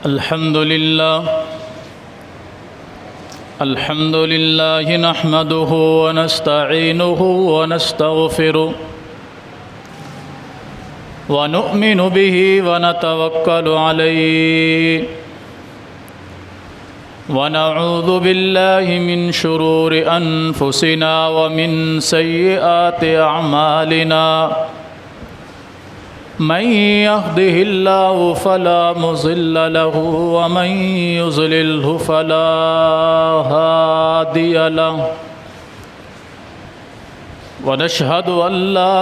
الحمد لله نحمده ونستعينه ونستغفره ونؤمن به ونتوكل عليه ونعوذ بالله من شرور أنفسنا ومن سيئات أعمالنا من يهده الله فلا مضل له ومن يضلله فلا هادي له ونشهد أن لا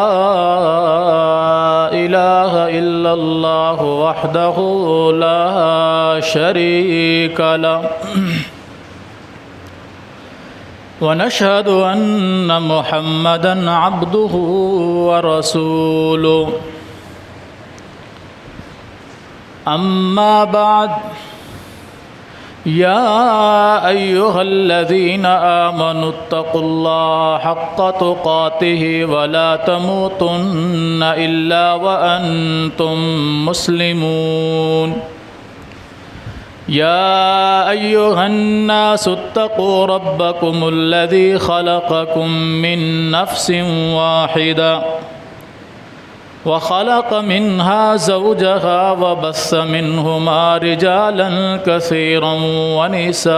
إله إلا الله وحده لا شريك له ونشهد أن محمدًا عبده ورسوله أما بعد يا أيها الذين آمنوا اتقوا الله حق تقاته ولا تموتن إلا وأنتم مسلمون يا أيها الناس اتقوا ربكم الذي خلقكم من نفس واحدة وخلق منها زوجها وبث منهما رجالا كثيرا ونساء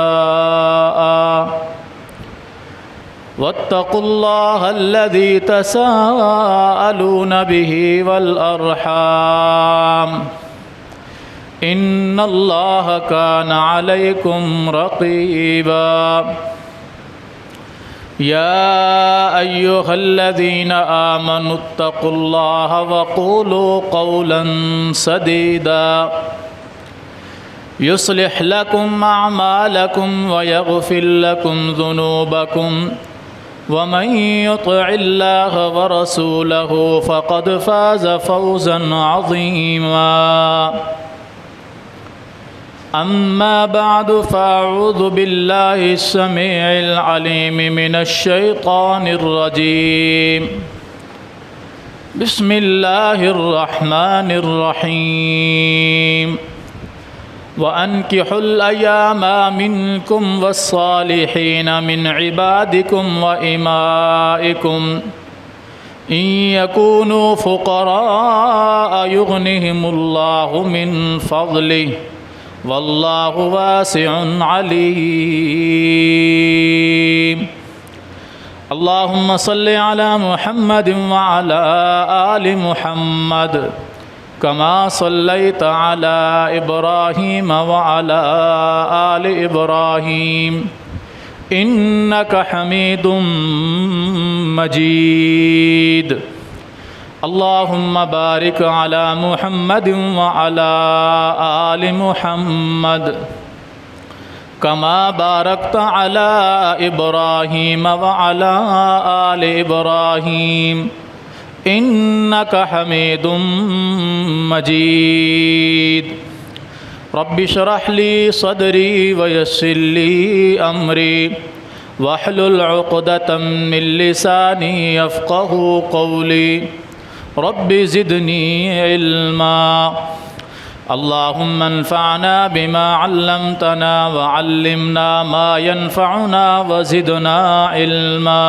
واتقوا الله الذي تساءلون به والأرحام إن الله كان عليكم رقيبا يا أيها الذين آمنوا اتقوا الله وقولوا قولا سديدا يصلح لكم أعمالكم ويغفر لكم ذنوبكم ومن يطع الله ورسوله فقد فاز فوزا عظيما أما بعد فأعوذ بالله السميع العليم من الشيطان الرجيم بسم الله الرحمن الرحيم وأنكحوا الأيام منكم والصالحين من عبادكم وإمائكم إن يكونوا فقراء يغنهم الله من فضله واللہ واسع علیم اللہم صل علی محمد وعلی آل محمد کما صلیت علی ابراہیم وعلی آل ابراہیم انک حمید مجید اللہم بارک علی محمد وعلی آل محمد کما بارکت علی ابراہیم وعلی آل ابراہیم انک حمید مجید رب اشرح لی صدری ویسر لی امری واحلل عقدۃ من لسانی یفقہوا قولی رب زدنی علما اللہم انفعنا بما علمتنا وعلمنا ما ينفعنا وزدنا علما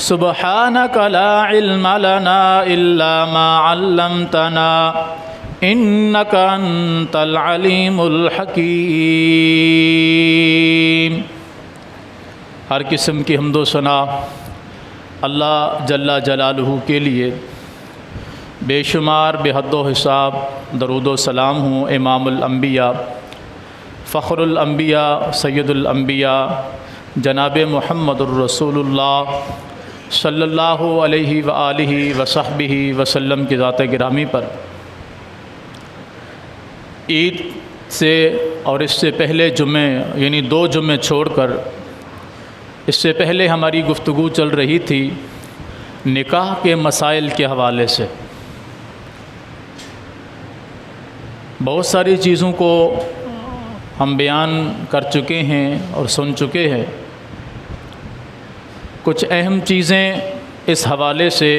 سبحانك لا علم لنا إلا ما علمتنا إنك أنت العليم الحكيم ہر قسم کی حمد و ثنا اللہ جل جلالہ کے لیے، بے شمار بے حد و حساب درود و سلام ہوں امام الانبیاء فخر الانبیاء سید الانبیاء جناب محمد الرسول اللہ صلی اللہ علیہ وآلہ وصحبہ وسلم کی ذات گرامی پر۔ عید سے اور اس سے پہلے جمعے یعنی 2 جمعے چھوڑ کر اس سے پہلے ہماری گفتگو چل رہی تھی نکاح کے مسائل کے حوالے سے۔ بہت ساری چیزوں کو ہم بیان کر چکے ہیں اور سن چکے ہیں۔ کچھ اہم چیزیں اس حوالے سے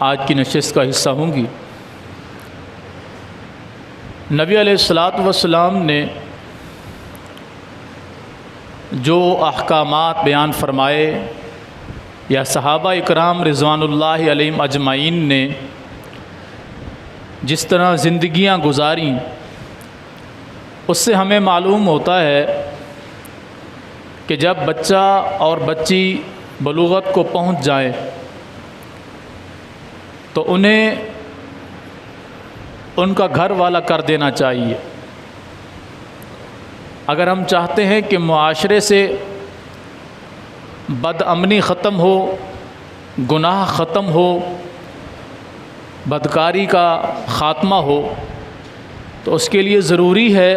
آج کی نشست کا حصہ ہوں گی۔ نبی علیہ الصلاۃ والسلام نے جو احکامات بیان فرمائے یا صحابہ اکرام رضوان اللہ علیہم اجمعین نے جس طرح زندگیاں گزاریں، اس سے ہمیں معلوم ہوتا ہے کہ جب بچہ اور بچی بلوغت کو پہنچ جائیں تو انہیں ان کا گھر والا کر دینا چاہیے۔ اگر ہم چاہتے ہیں کہ معاشرے سے بد امنی ختم ہو، گناہ ختم ہو، بدکاری کا خاتمہ ہو، تو اس کے لیے ضروری ہے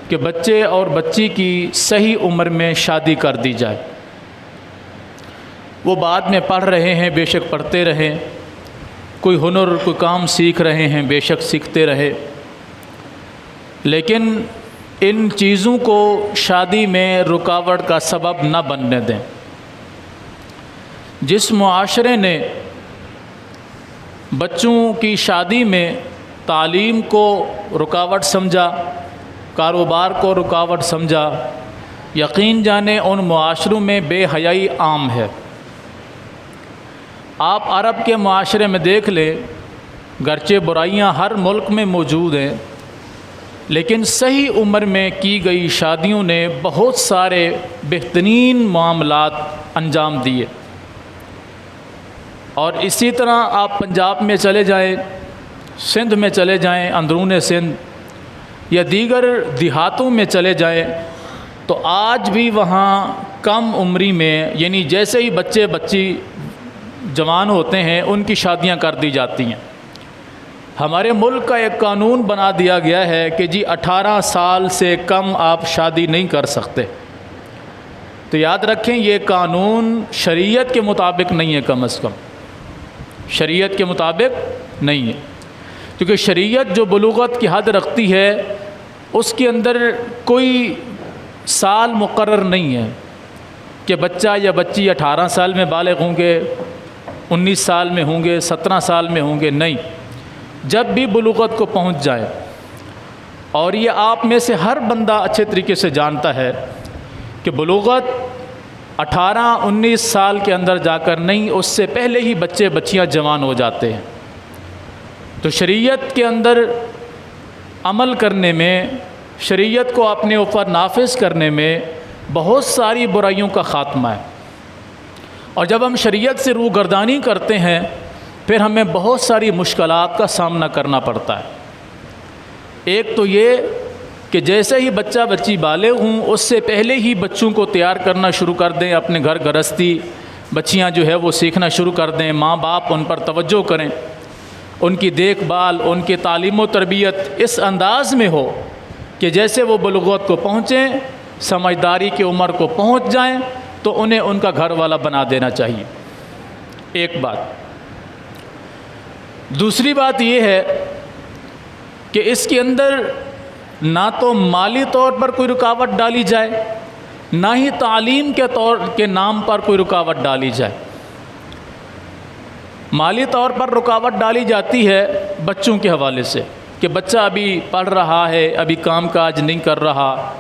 کہ بچے اور بچی کی صحیح عمر میں شادی کر دی جائے۔ وہ بعد میں پڑھ رہے ہیں، بے شک پڑھتے رہیں، کوئی ہنر کوئی کام سیکھ رہے ہیں، بے شک سیکھتے رہے، لیکن ان چیزوں کو شادی میں رکاوٹ کا سبب نہ بننے دیں۔ جس معاشرے نے بچوں کی شادی میں تعلیم کو رکاوٹ سمجھا، کاروبار کو رکاوٹ سمجھا، یقین جانیں ان معاشروں میں بے حیائی عام ہے۔ آپ عرب کے معاشرے میں دیکھ لیں، گرچہ برائیاں ہر ملک میں موجود ہیں، لیکن صحیح عمر میں کی گئی شادیوں نے بہت سارے بہترین معاملات انجام دیے۔ اور اسی طرح آپ پنجاب میں چلے جائیں، سندھ میں چلے جائیں، اندرون سندھ یا دیگر دیہاتوں میں چلے جائیں، تو آج بھی وہاں کم عمری میں، یعنی جیسے ہی بچے بچی جوان ہوتے ہیں ان کی شادیاں کر دی جاتی ہیں۔ ہمارے ملک کا ایک قانون بنا دیا گیا ہے کہ جی 18 سال سے کم آپ شادی نہیں کر سکتے۔ تو یاد رکھیں یہ قانون شریعت کے مطابق نہیں ہے، کم از کم شریعت کے مطابق نہیں ہے، کیونکہ شریعت جو بلوغت کی حد رکھتی ہے اس کے اندر کوئی سال مقرر نہیں ہے کہ بچہ یا بچی 18 سال میں بالغ ہوں گے، 19 سال میں ہوں گے، 17 سال میں ہوں گے، نہیں، جب بھی بلوغت کو پہنچ جائے۔ اور یہ آپ میں سے ہر بندہ اچھے طریقے سے جانتا ہے کہ بلوغت 18-19 سال کے اندر جا کر نہیں، اس سے پہلے ہی بچے بچیاں جوان ہو جاتے ہیں۔ تو شریعت کے اندر عمل کرنے میں، شریعت کو اپنے اوپر نافذ کرنے میں بہت ساری برائیوں کا خاتمہ ہے۔ اور جب ہم شریعت سے روگردانی کرتے ہیں پھر ہمیں بہت ساری مشکلات کا سامنا کرنا پڑتا ہے۔ ایک تو یہ کہ جیسے ہی بچہ بچی بالغ ہوں اس سے پہلے ہی بچوں کو تیار کرنا شروع کر دیں، اپنے گھر گرہستی بچیاں جو ہے وہ سیکھنا شروع کر دیں، ماں باپ ان پر توجہ کریں، ان کی دیکھ بھال، ان کی تعلیم و تربیت اس انداز میں ہو کہ جیسے وہ بلوغت کو پہنچیں، سمجھداری کی عمر کو پہنچ جائیں تو انہیں ان کا گھر والا بنا دینا چاہیے۔ ایک بات۔ دوسری بات یہ ہے کہ اس کے اندر نہ تو مالی طور پر کوئی رکاوٹ ڈالی جائے، نہ ہی تعلیم کے طور کے نام پر کوئی رکاوٹ ڈالی جائے۔ مالی طور پر رکاوٹ ڈالی جاتی ہے بچوں کے حوالے سے کہ بچہ ابھی پڑھ رہا ہے، ابھی کام کاج نہیں کر رہا،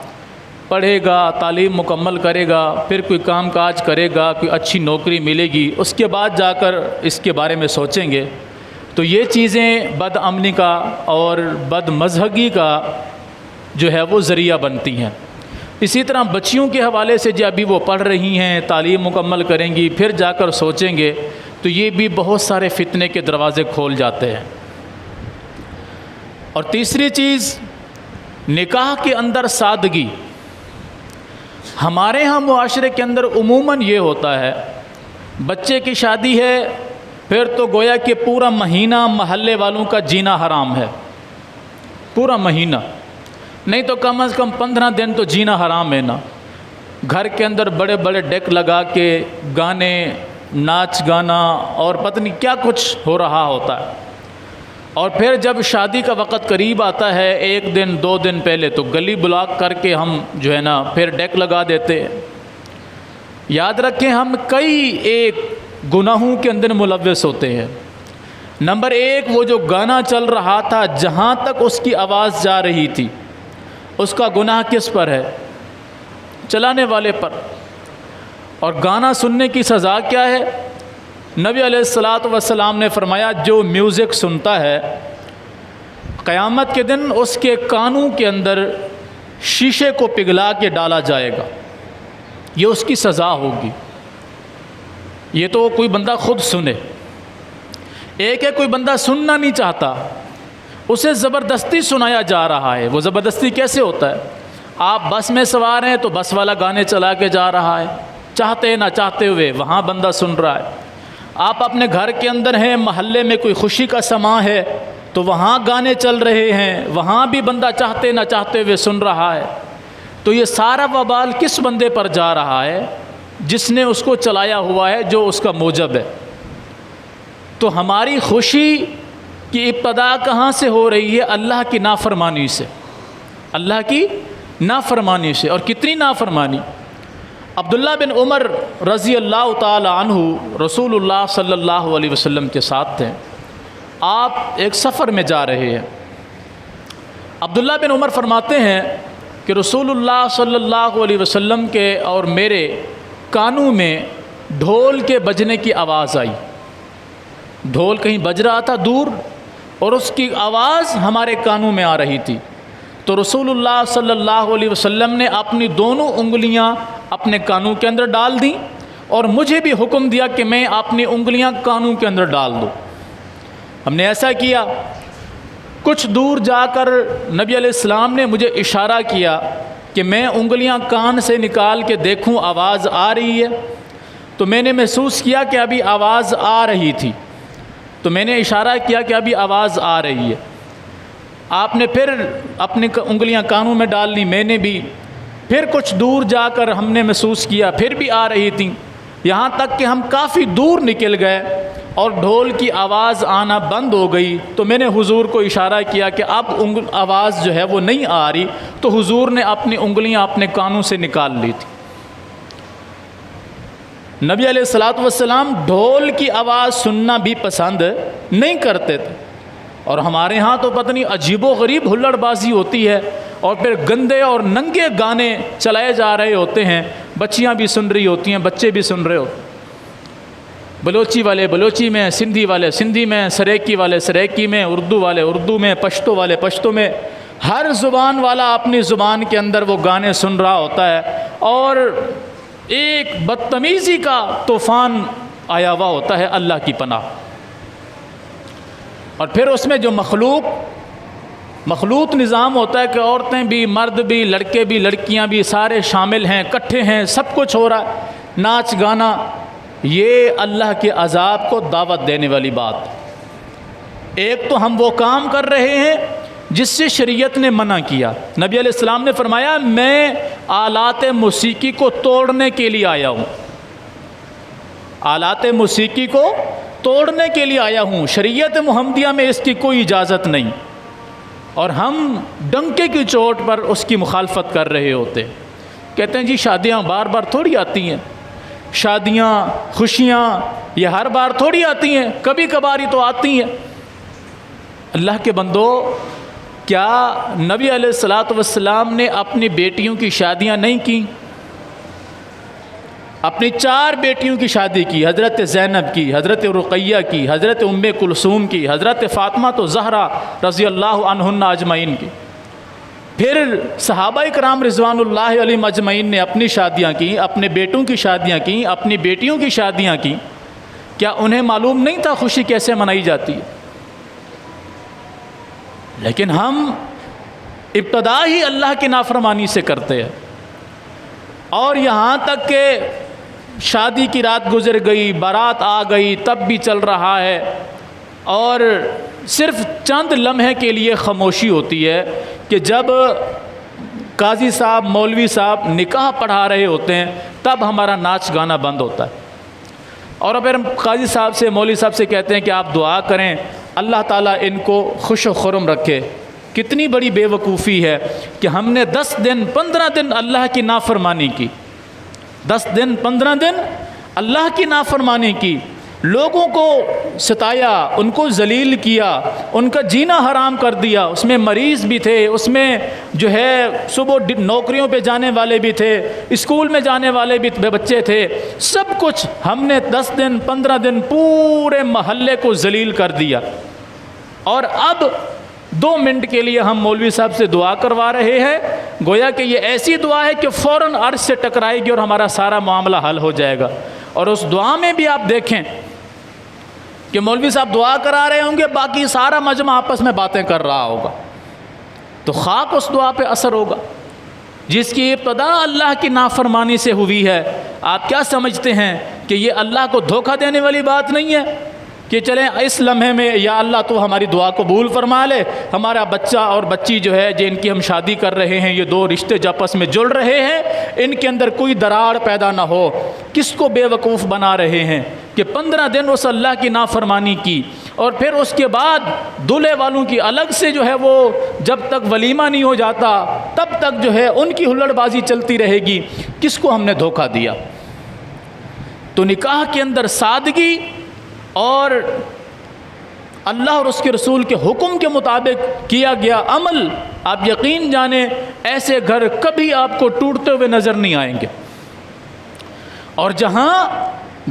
پڑھے گا، تعلیم مکمل کرے گا، پھر کوئی کام کاج کرے گا، کوئی اچھی نوکری ملے گی، اس کے بعد جا کر اس کے بارے میں سوچیں گے۔ تو یہ چیزیں بد امنی کا اور بد مذہبی کا جو ہے وہ ذریعہ بنتی ہیں۔ اسی طرح بچیوں کے حوالے سے جو ابھی وہ پڑھ رہی ہیں، تعلیم مکمل کریں گی، پھر جا کر سوچیں گے، تو یہ بھی بہت سارے فتنے کے دروازے کھول جاتے ہیں۔ اور تیسری چیز، نکاح کے اندر سادگی۔ ہمارے ہاں معاشرے کے اندر عموماً یہ ہوتا ہے، بچے کی شادی ہے پھر تو گویا کہ پورا مہینہ محلے والوں کا جینا حرام ہے، پورا مہینہ نہیں تو کم از کم 15 دن تو جینا حرام ہے نا۔ گھر کے اندر بڑے بڑے ڈیک لگا کے گانے، ناچ گانا اور پتہ نہیں کیا کچھ ہو رہا ہوتا ہے، اور پھر جب شادی کا وقت قریب آتا ہے 1 دن 2 دن پہلے تو گلی بلاک کر کے ہم جو ہے نا پھر ڈیک لگا دیتے ہیں۔ یاد رکھیں ہم کئی ایک گناہوں کے اندر ملوث ہوتے ہیں۔ نمبر ایک، وہ جو گانا چل رہا تھا جہاں تک اس کی آواز جا رہی تھی اس کا گناہ کس پر ہے؟ چلانے والے پر۔ اور گانا سننے کی سزا کیا ہے؟ نبی علیہ الصلاۃ والسلام نے فرمایا جو میوزک سنتا ہے قیامت کے دن اس کے کانوں کے اندر شیشے کو پگھلا کے ڈالا جائے گا، یہ اس کی سزا ہوگی۔ یہ تو کوئی بندہ خود سنے، ایک ہے کوئی بندہ سننا نہیں چاہتا، اسے زبردستی سنایا جا رہا ہے۔ وہ زبردستی کیسے ہوتا ہے؟ آپ بس میں سوار ہیں تو بس والا گانے چلا کے جا رہا ہے، چاہتے نہ چاہتے ہوئے وہاں بندہ سن رہا ہے۔ آپ اپنے گھر کے اندر ہیں، محلے میں کوئی خوشی کا سماں ہے تو وہاں گانے چل رہے ہیں، وہاں بھی بندہ چاہتے نہ چاہتے ہوئے سن رہا ہے۔ تو یہ سارا وبال کس بندے پر جا رہا ہے؟ جس نے اس کو چلایا ہوا ہے، جو اس کا موجب ہے۔ تو ہماری خوشی کی ابتدا کہاں سے ہو رہی ہے؟ اللہ کی نافرمانی سے، اللہ کی نافرمانی سے۔ اور کتنی نافرمانی! عبداللہ بن عمر رضی اللہ تعالی عنہ رسول اللہ صلی اللہ علیہ وسلم کے ساتھ تھے۔ آپ ایک سفر میں جا رہے ہیں۔ عبداللہ بن عمر فرماتے ہیں کہ رسول اللہ صلی اللہ علیہ وسلم کے اور میرے کانوں میں ڈھول کے بجنے کی آواز آئی۔ ڈھول کہیں بج رہا تھا دور اور اس کی آواز ہمارے کانوں میں آ رہی تھی۔ تو رسول اللہ صلی اللہ علیہ وسلم نے اپنی دونوں انگلیاں اپنے کانوں کے اندر ڈال دیں اور مجھے بھی حکم دیا کہ میں اپنی انگلیاں کانوں کے اندر ڈال دوں۔ ہم نے ایسا کیا۔ کچھ دور جا کر نبی علیہ السلام نے مجھے اشارہ کیا کہ میں انگلیاں کان سے نکال کے دیکھوں آواز آ رہی ہے۔ تو میں نے محسوس کیا کہ ابھی آواز آ رہی تھی، تو میں نے اشارہ کیا کہ ابھی آواز آ رہی ہے۔ آپ نے پھر اپنی انگلیاں کانوں میں ڈال لی، میں نے بھی۔ پھر کچھ دور جا کر ہم نے محسوس کیا پھر بھی آ رہی تھیں، یہاں تک کہ ہم کافی دور نکل گئے اور ڈھول کی آواز آنا بند ہو گئی۔ تو میں نے حضور کو اشارہ کیا کہ اب آواز جو ہے وہ نہیں آ رہی، تو حضور نے اپنی انگلیاں اپنے کانوں سے نکال لی تھی۔ نبی علیہ الصلاۃ والسلام ڈھول کی آواز سننا بھی پسند نہیں کرتے تھے، اور ہمارے ہاں تو پتہ نہیں عجیب و غریب ہلڑ بازی ہوتی ہے، اور پھر گندے اور ننگے گانے چلائے جا رہے ہوتے ہیں، بچیاں بھی سن رہی ہوتی ہیں، بچے بھی سن رہے ہوتے ہیں۔ بلوچی والے بلوچی میں، سندھی والے سندھی میں، سریکی والے سریکی میں، اردو والے اردو میں، پشتو والے پشتو میں، ہر زبان والا اپنی زبان کے اندر وہ گانے سن رہا ہوتا ہے، اور ایک بدتمیزی کا طوفان آیا ہوا ہوتا ہے، اللہ کی پناہ۔ اور پھر اس میں جو مخلوط نظام ہوتا ہے کہ عورتیں بھی، مرد بھی، لڑکے بھی، لڑکیاں بھی، سارے شامل ہیں، اکٹھے ہیں، سب کچھ ہو رہا ہے، ناچ گانا۔ یہ اللہ کے عذاب کو دعوت دینے والی بات۔ ایک تو ہم وہ کام کر رہے ہیں جس سے شریعت نے منع کیا۔ نبی علیہ السلام نے فرمایا میں آلات موسیقی کو توڑنے کے لیے آیا ہوں، آلات موسیقی کو توڑنے کے لیے آیا ہوں، شریعت محمدیہ میں اس کی کوئی اجازت نہیں، اور ہم ڈنکے کی چوٹ پر اس کی مخالفت کر رہے ہوتے ہیں۔ کہتے ہیں جی شادیاں بار بار تھوڑی آتی ہیں، شادیاں خوشیاں یہ ہر بار تھوڑی آتی ہیں، کبھی کبھار ہی تو آتی ہیں۔ اللہ کے بندو، کیا نبی علیہ الصلاۃ والسلام نے اپنی بیٹیوں کی شادیاں نہیں کی؟ اپنی 4 بیٹیوں کی شادی کی، حضرت زینب کی، حضرت رقیہ کی، حضرت ام کلثوم کی، حضرت فاطمہ تو زہرا رضی اللہ عنہن اجمعین کی۔ پھر صحابہ کرام رضوان اللہ علیہم اجمعین نے اپنی شادیاں کی، اپنے بیٹوں کی شادیاں کی، اپنی بیٹیوں کی شادیاں کی۔ کیا انہیں معلوم نہیں تھا خوشی کیسے منائی جاتی ہے؟ لیکن ہم ابتدا ہی اللہ کی نافرمانی سے کرتے ہیں، اور یہاں تک کہ شادی کی رات گزر گئی، بارات آ گئی، تب بھی چل رہا ہے، اور صرف چند لمحے کے لیے خاموشی ہوتی ہے کہ جب قاضی صاحب، مولوی صاحب نکاح پڑھا رہے ہوتے ہیں تب ہمارا ناچ گانا بند ہوتا ہے، اور پھر ہم قاضی صاحب سے، مولوی صاحب سے کہتے ہیں کہ آپ دعا کریں اللہ تعالیٰ ان کو خوش و خرم رکھے۔ کتنی بڑی بے وقوفی ہے کہ ہم نے 10 دن 15 دن اللہ کی نافرمانی کی، 10 دن 15 دن اللہ کی نافرمانی کی، لوگوں کو ستایا، ان کو ذلیل کیا، ان کا جینا حرام کر دیا. اس میں مریض بھی تھے، اس میں جو ہے صبح نوکریوں پہ جانے والے بھی تھے، اسکول میں جانے والے بھی بچے تھے. سب کچھ ہم نے 10 دن 15 دن پورے محلے کو ذلیل کر دیا. اور اب 2 منٹ کے لیے ہم مولوی صاحب سے دعا کروا رہے ہیں، گویا کہ یہ ایسی دعا ہے کہ فوراً عرش سے ٹکرائے گی اور ہمارا سارا معاملہ حل ہو جائے گا. اور اس دعا میں بھی آپ دیکھیں کہ مولوی صاحب دعا کرا رہے ہوں گے، باقی سارا مجمع آپس میں باتیں کر رہا ہوگا، تو خاک اس دعا پہ اثر ہوگا جس کی ابتدا اللہ کی نافرمانی سے ہوئی ہے. آپ کیا سمجھتے ہیں کہ یہ اللہ کو دھوکہ دینے والی بات نہیں ہے کہ چلیں اس لمحے میں یا اللہ تو ہماری دعا قبول فرما لے، ہمارا بچہ اور بچی جو ہے جن کی ہم شادی کر رہے ہیں، یہ 2 رشتے جو آپس میں جڑ رہے ہیں، ان کے اندر کوئی دراڑ پیدا نہ ہو. کس کو بے وقوف بنا رہے ہیں کہ 15 دن اس اللہ کی نافرمانی کی، اور پھر اس کے بعد دولہے والوں کی الگ سے جو ہے وہ جب تک ولیمہ نہیں ہو جاتا تب تک جو ہے ان کی ہلڑ بازی چلتی رہے گی. کس کو ہم نے دھوکہ دیا؟ تو نکاح کے اندر سادگی اور اللہ اور اس کے رسول کے حکم کے مطابق کیا گیا عمل، آپ یقین جانیں ایسے گھر کبھی آپ کو ٹوٹتے ہوئے نظر نہیں آئیں گے. اور جہاں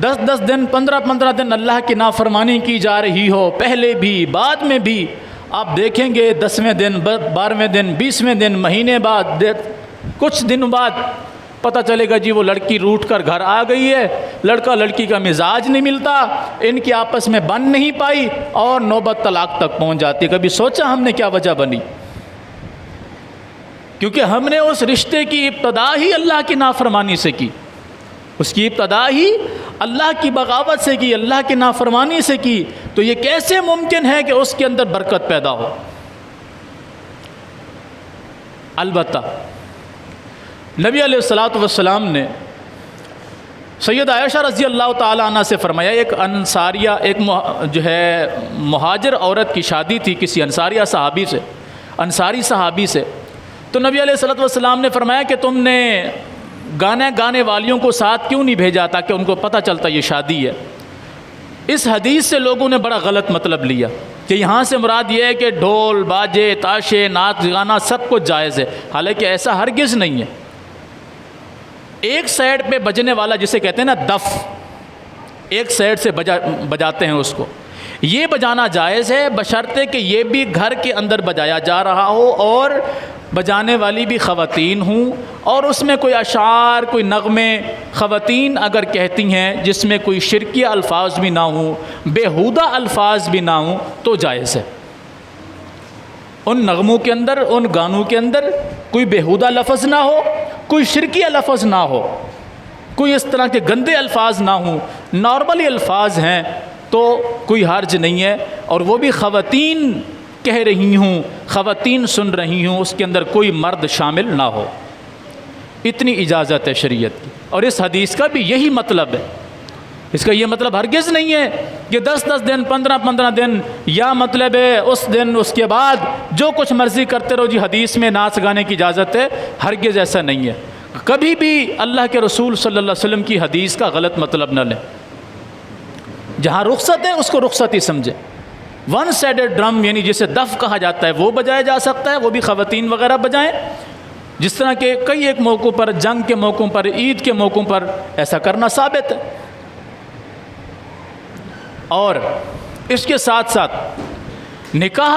10 دن 15 دن اللہ کی نافرمانی کی جا رہی ہو، پہلے بھی بعد میں بھی، آپ دیکھیں گے 10ویں دن 12ویں دن 20ویں دن مہینے بعد کچھ دن بعد پتہ چلے گا جی وہ لڑکی روٹ کر گھر آ گئی ہے، لڑکا لڑکی کا مزاج نہیں ملتا، ان کی آپس میں بن نہیں پائی اور نوبت طلاق تک پہنچ جاتی. کبھی سوچا ہم نے کیا وجہ بنی؟ کیونکہ ہم نے اس رشتے کی ابتدا ہی اللہ کی نافرمانی سے کی، اس کی ابتدا ہی اللہ کی بغاوت سے کی، اللہ کی نافرمانی سے کی. تو یہ کیسے ممکن ہے کہ اس کے اندر برکت پیدا ہو؟ البتہ نبی علیہ الصلوۃ والسلام نے سید عائشہ رضی اللہ تعالیٰ عنہ سے فرمایا، ایک انصاریہ ایک جو ہے مہاجر عورت کی شادی تھی کسی انصاری صحابی سے. تو نبی علیہ الصلوۃ والسلام نے فرمایا کہ تم نے گانے والیوں کو ساتھ کیوں نہیں بھیجا تاکہ ان کو پتہ چلتا یہ شادی ہے. اس حدیث سے لوگوں نے بڑا غلط مطلب لیا کہ یہاں سے مراد یہ ہے کہ ڈھول باجے تاشے ناچ گانا سب کچھ جائز ہے، حالانکہ ایسا ہرگز نہیں ہے. ایک سائیڈ پہ بجنے والا جسے کہتے ہیں نا دف، ایک سائیڈ سے بجاتے ہیں اس کو، یہ بجانا جائز ہے بشرطے کہ یہ بھی گھر کے اندر بجایا جا رہا ہو اور بجانے والی بھی خواتین ہوں، اور اس میں کوئی اشعار کوئی نغمے خواتین اگر کہتی ہیں جس میں کوئی شرکیہ الفاظ بھی نہ ہوں، بیہودہ الفاظ بھی نہ ہوں تو جائز ہے. ان نغموں کے اندر ان گانوں کے اندر کوئی بیہودہ لفظ نہ ہو، کوئی شرکیہ لفظ نہ ہو، کوئی اس طرح کے گندے الفاظ نہ ہوں، نارملی الفاظ ہیں تو کوئی حرج نہیں ہے. اور وہ بھی خواتین کہہ رہی ہوں، خواتین سن رہی ہوں، اس کے اندر کوئی مرد شامل نہ ہو. اتنی اجازت ہے شریعت کی. اور اس حدیث کا بھی یہی مطلب ہے. اس کا یہ مطلب ہرگز نہیں ہے کہ 10 دن 15 دن یا مطلب ہے اس دن اس کے بعد جو کچھ مرضی کرتے رہو جی حدیث میں ناچ گانے کی اجازت ہے. ہرگز ایسا نہیں ہے. کبھی بھی اللہ کے رسول صلی اللہ علیہ وسلم کی حدیث کا غلط مطلب نہ لیں. جہاں رخصت ہے اس کو رخصت ہی سمجھے. ون سائیڈڈ ڈرم یعنی جسے دف کہا جاتا ہے وہ بجایا جا سکتا ہے، وہ بھی خواتین وغیرہ بجائیں، جس طرح کے کئی ایک موقعوں پر، جنگ کے موقعوں پر، عید کے موقعوں پر ایسا کرنا ثابت ہے. اور اس کے ساتھ ساتھ نکاح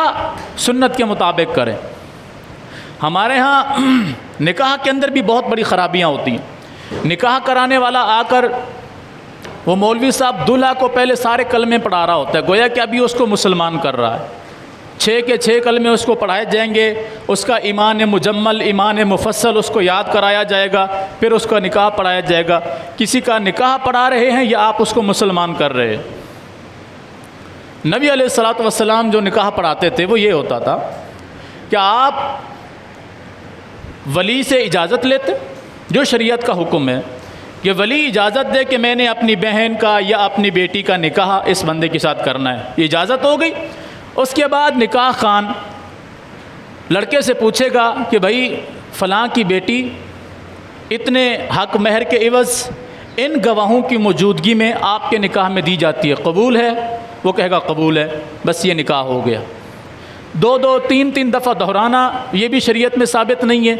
سنت کے مطابق کریں. ہمارے ہاں نکاح کے اندر بھی بہت بڑی خرابیاں ہوتی ہیں. نکاح کرانے والا آ کر وہ مولوی صاحب دلہا کو پہلے سارے کلمے پڑھا رہا ہوتا ہے، گویا کہ ابھی اس کو مسلمان کر رہا ہے. 6 کے 6 کلمے اس کو پڑھائے جائیں گے، اس کا ایمان مجمل ایمان مفصل اس کو یاد کرایا جائے گا، پھر اس کا نکاح پڑھایا جائے گا. کسی کا نکاح پڑھا رہے ہیں یا آپ اس کو مسلمان کر رہے ہیں. نبی علیہ الصلوۃ والسلام جو نکاح پڑھاتے تھے وہ یہ ہوتا تھا کہ آپ ولی سے اجازت لیتے، جو شریعت کا حکم ہے کہ ولی اجازت دے کہ میں نے اپنی بہن کا یا اپنی بیٹی کا نکاح اس بندے کے ساتھ کرنا ہے، یہ اجازت ہو گئی. اس کے بعد نکاح خان لڑکے سے پوچھے گا کہ بھائی فلاں کی بیٹی اتنے حق مہر کے عوض ان گواہوں کی موجودگی میں آپ کے نکاح میں دی جاتی ہے، قبول ہے؟ وہ کہے گا قبول ہے، بس یہ نکاح ہو گیا۔ دو دو تین تین دفعہ دہرانا یہ بھی شریعت میں ثابت نہیں ہے،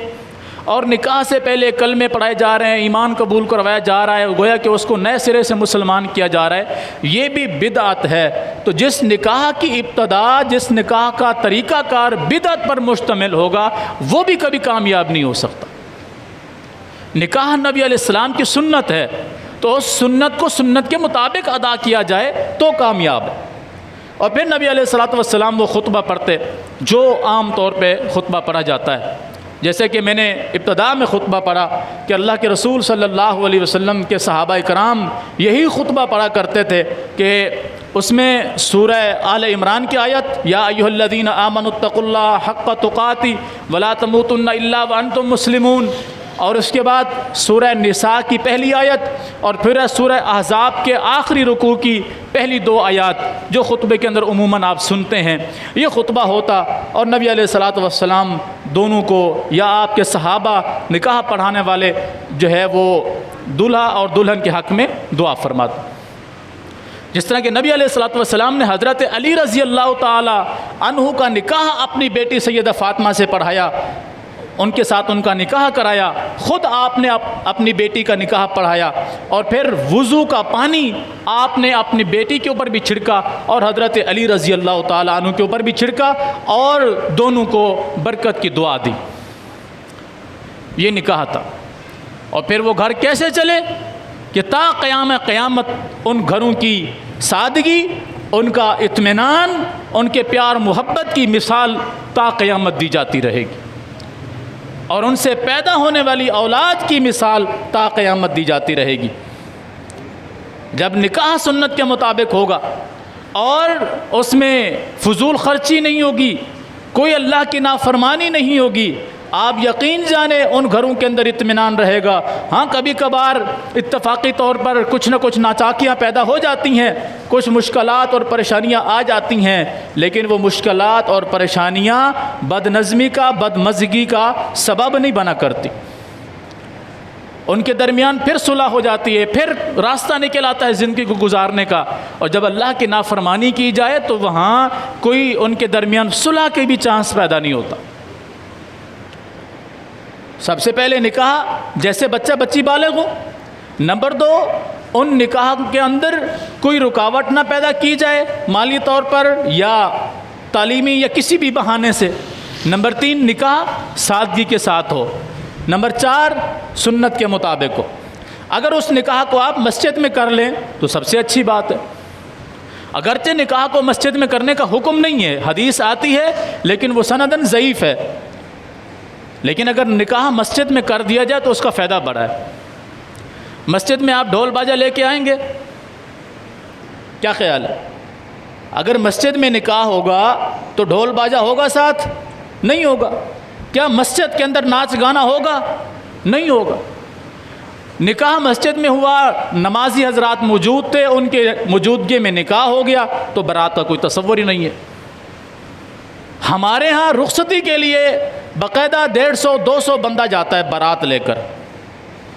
اور نکاح سے پہلے کلمے پڑھائے جا رہے ہیں، ایمان قبول کروایا جا رہا ہے، گویا کہ اس کو نئے سرے سے مسلمان کیا جا رہا ہے، یہ بھی بدعت ہے۔ تو جس نکاح کی ابتدا، جس نکاح کا طریقہ کار بدعت پر مشتمل ہوگا، وہ بھی کبھی کامیاب نہیں ہو سکتا۔ نکاح نبی علیہ السلام کی سنت ہے، تو اس سنت کو سنت کے مطابق ادا کیا جائے تو کامیاب ہے۔ اور پھر نبی علیہ السلام وہ خطبہ پڑھتے جو عام طور پہ خطبہ پڑھا جاتا ہے، جیسے کہ میں نے ابتدا میں خطبہ پڑھا کہ اللہ کے رسول صلی اللہ علیہ وسلم کے صحابہ کرام یہی خطبہ پڑھا کرتے تھے کہ اس میں سورہ آل عمران کی آیت یا ایھا الذین آمنوا اتقوا اللہ حق تقاتہ ولا تموتن الا وانتم مسلمون، اور اس کے بعد سورہ نساء کی پہلی آیت، اور پھر سورہ احزاب کے آخری رکوع کی پہلی دو آیات جو خطبے کے اندر عموماً آپ سنتے ہیں۔ یہ خطبہ ہوتا اور نبی علیہ السلام دونوں کو یا آپ کے صحابہ نکاح پڑھانے والے جو ہے وہ دلہا اور دلہن کے حق میں دعا فرماتے۔ جس طرح کہ نبی علیہ السلام نے حضرت علی رضی اللہ تعالی عنہ کا نکاح اپنی بیٹی سیدہ فاطمہ سے پڑھایا، ان کے ساتھ ان کا نکاح کرایا، خود آپ نے اپنی بیٹی کا نکاح پڑھایا، اور پھر وضو کا پانی آپ نے اپنی بیٹی کے اوپر بھی چھڑکا اور حضرت علی رضی اللہ تعالیٰ عنہ کے اوپر بھی چھڑکا، اور دونوں کو برکت کی دعا دی۔ یہ نکاح تھا۔ اور پھر وہ گھر کیسے چلے کہ تا قیامت ان گھروں کی سادگی، ان کا اطمینان، ان کے پیار محبت کی مثال تا قیامت دی جاتی رہے گی، اور ان سے پیدا ہونے والی اولاد کی مثال تا قیامت دی جاتی رہے گی۔ جب نکاح سنت کے مطابق ہوگا اور اس میں فضول خرچی نہیں ہوگی، کوئی اللہ کی نافرمانی نہیں ہوگی، آپ یقین جانیں ان گھروں کے اندر اطمینان رہے گا۔ ہاں کبھی کبھار اتفاقی طور پر کچھ نہ کچھ ناچاکیاں پیدا ہو جاتی ہیں، کچھ مشکلات اور پریشانیاں آ جاتی ہیں، لیکن وہ مشکلات اور پریشانیاں بد نظمی کا، بد مزگی کا سبب نہیں بنا کرتی۔ ان کے درمیان پھر صلح ہو جاتی ہے، پھر راستہ نکل آتا ہے زندگی کو گزارنے کا۔ اور جب اللہ کی نافرمانی کی جائے تو وہاں کوئی ان کے درمیان صلح کے بھی چانس پیدا نہیں ہوتا۔ سب سے پہلے نکاح جیسے بچہ بچی بالغ ہو۔ نمبر 2، ان نکاح کے اندر کوئی رکاوٹ نہ پیدا کی جائے مالی طور پر یا تعلیمی یا کسی بھی بہانے سے۔ نمبر 3، نکاح سادگی کے ساتھ ہو۔ نمبر 4، سنت کے مطابق ہو۔ اگر اس نکاح کو آپ مسجد میں کر لیں تو سب سے اچھی بات ہے، اگرچہ نکاح کو مسجد میں کرنے کا حکم نہیں ہے، حدیث آتی ہے لیکن وہ سنداً ضعیف ہے، لیکن اگر نکاح مسجد میں کر دیا جائے تو اس کا فائدہ بڑا ہے۔ مسجد میں آپ ڈھول باجا لے کے آئیں گے؟ کیا خیال ہے؟ اگر مسجد میں نکاح ہوگا تو ڈھول باجا ہوگا ساتھ؟ نہیں ہوگا۔ کیا مسجد کے اندر ناچ گانا ہوگا؟ نہیں ہوگا۔ نکاح مسجد میں ہوا، نمازی حضرات موجود تھے، ان کے موجودگی میں نکاح ہو گیا تو برات کا کوئی تصور ہی نہیں ہے۔ ہمارے ہاں رخصتی کے لیے باقاعدہ 150-200 بندہ جاتا ہے بارات لے کر۔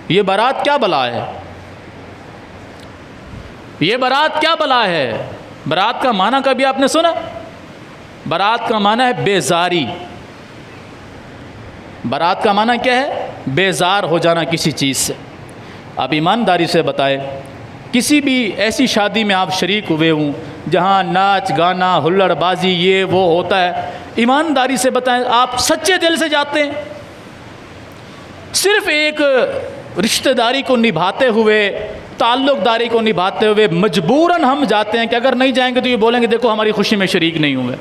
یہ بارات کیا بلا ہے؟ یہ بارات کیا بلا ہے؟ بارات کا معنی کبھی آپ نے سنا؟ بارات کا معنی ہے بیزاری۔ بارات کا معنی کیا ہے؟ بیزار ہو جانا کسی چیز سے۔ آپ ایمانداری سے بتائیں، کسی بھی ایسی شادی میں آپ شریک ہوئے ہوں جہاں ناچ گانا ہلڑ بازی یہ وہ ہوتا ہے، ایمانداری سے بتائیں آپ سچے دل سے جاتے ہیں؟ صرف ایک رشتہ داری کو نبھاتے ہوئے، تعلق داری کو نبھاتے ہوئے مجبوراً ہم جاتے ہیں کہ اگر نہیں جائیں گے تو یہ بولیں گے دیکھو ہماری خوشی میں شریک نہیں ہوئے۔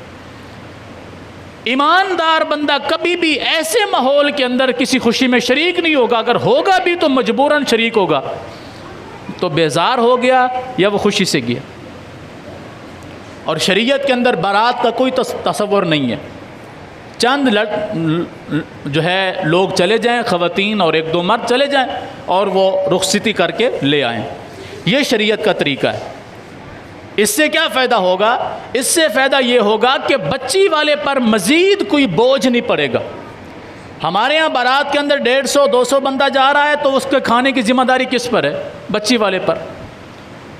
ایماندار بندہ کبھی بھی ایسے ماحول کے اندر کسی خوشی میں شریک نہیں ہوگا، اگر ہوگا بھی تو مجبوراً شریک ہوگا، تو بیزار ہو گیا یا وہ خوشی سے گیا۔ اور شریعت کے اندر بارات کا کوئی تصور نہیں ہے، چند جو ہے لوگ چلے جائیں، خواتین اور 1-2 مرد چلے جائیں اور وہ رخصتی کر کے لے آئیں۔ یہ شریعت کا طریقہ ہے۔ اس سے کیا فائدہ ہوگا؟ اس سے فائدہ یہ ہوگا کہ بچی والے پر مزید کوئی بوجھ نہیں پڑے گا۔ ہمارے ہاں بارات کے اندر 150-200 بندہ جا رہا ہے تو اس کے کھانے کی ذمہ داری کس پر ہے؟ بچی والے پر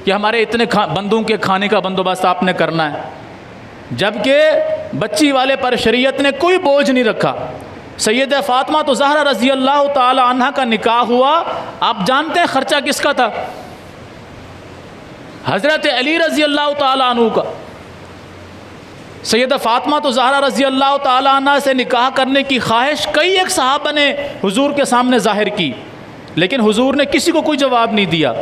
کہ ہمارے اتنے بندوں کے کھانے کا بندوبست آپ نے کرنا ہے، جبکہ بچی والے پر شریعت نے کوئی بوجھ نہیں رکھا۔ سیدہ فاطمہ تو زہرا رضی اللہ تعالی عنہ کا نکاح ہوا، آپ جانتے ہیں خرچہ کس کا تھا؟ حضرت علی رضی اللہ تعالی عنہ کا۔ سیدہ فاطمہ تو زہرا رضی اللہ تعالی عنہ سے نکاح کرنے کی خواہش کئی ایک صحابہ نے حضور کے سامنے ظاہر کی، لیکن حضور نے کسی کو کوئی جواب نہیں دیا۔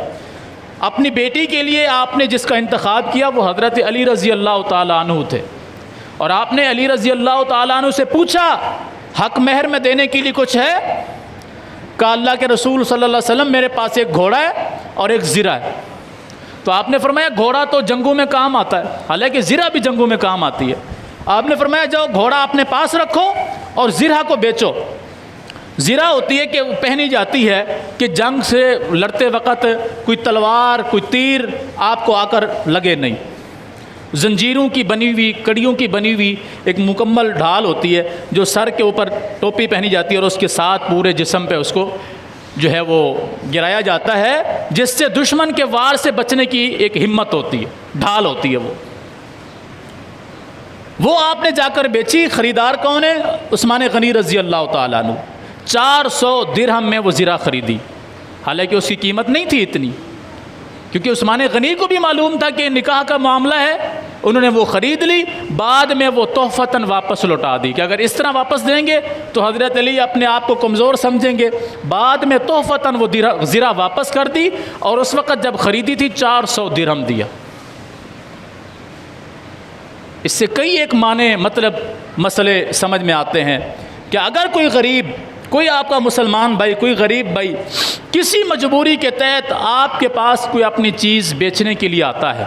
اپنی بیٹی کے لیے آپ نے جس کا انتخاب کیا وہ حضرت علی رضی اللہ تعالی عنہ تھے، اور آپ نے علی رضی اللہ تعالی عنہ سے پوچھا حق مہر میں دینے کے لیے کچھ ہے؟ کہا اللہ کے رسول صلی اللہ علیہ وسلم میرے پاس ایک گھوڑا ہے اور ایک زرہ ہے۔ تو آپ نے فرمایا گھوڑا تو جنگوں میں کام آتا ہے، حالانکہ زرہ بھی جنگوں میں کام آتی ہے۔ آپ نے فرمایا جاؤ گھوڑا اپنے پاس رکھو اور زرہ کو بیچو۔ زرہ ہوتی ہے کہ پہنی جاتی ہے کہ جنگ سے لڑتے وقت کوئی تلوار کوئی تیر آپ کو آ کر لگے نہیں، زنجیروں کی بنی ہوئی کڑیوں کی بنی ہوئی ایک مکمل ڈھال ہوتی ہے جو سر کے اوپر ٹوپی پہنی جاتی ہے اور اس کے ساتھ پورے جسم پہ اس کو جو ہے وہ گرایا جاتا ہے، جس سے دشمن کے وار سے بچنے کی ایک ہمت ہوتی ہے، ڈھال ہوتی ہے۔ وہ آپ نے جا کر بیچی۔ خریدار کون ہے؟ عثمان غنی رضی اللہ تعالیٰ عنہ۔ 400 درہم میں وہ زرہ خریدی، حالانکہ اس کی قیمت نہیں تھی اتنی، کیونکہ عثمان غنی کو بھی معلوم تھا کہ نکاح کا معاملہ ہے۔ انہوں نے وہ خرید لی، بعد میں وہ تحفتاً واپس لوٹا دی کہ اگر اس طرح واپس دیں گے تو حضرت علی اپنے آپ کو کمزور سمجھیں گے۔ بعد میں تحفتاً وہ زرہ واپس کر دی، اور اس وقت جب خریدی تھی 400 درہم دیا۔ اس سے کئی ایک معنی مطلب مسئلے سمجھ میں آتے ہیں کہ اگر کوئی غریب، کوئی آپ کا مسلمان بھائی، کوئی غریب بھائی کسی مجبوری کے تحت آپ کے پاس کوئی اپنی چیز بیچنے کے لیے آتا ہے،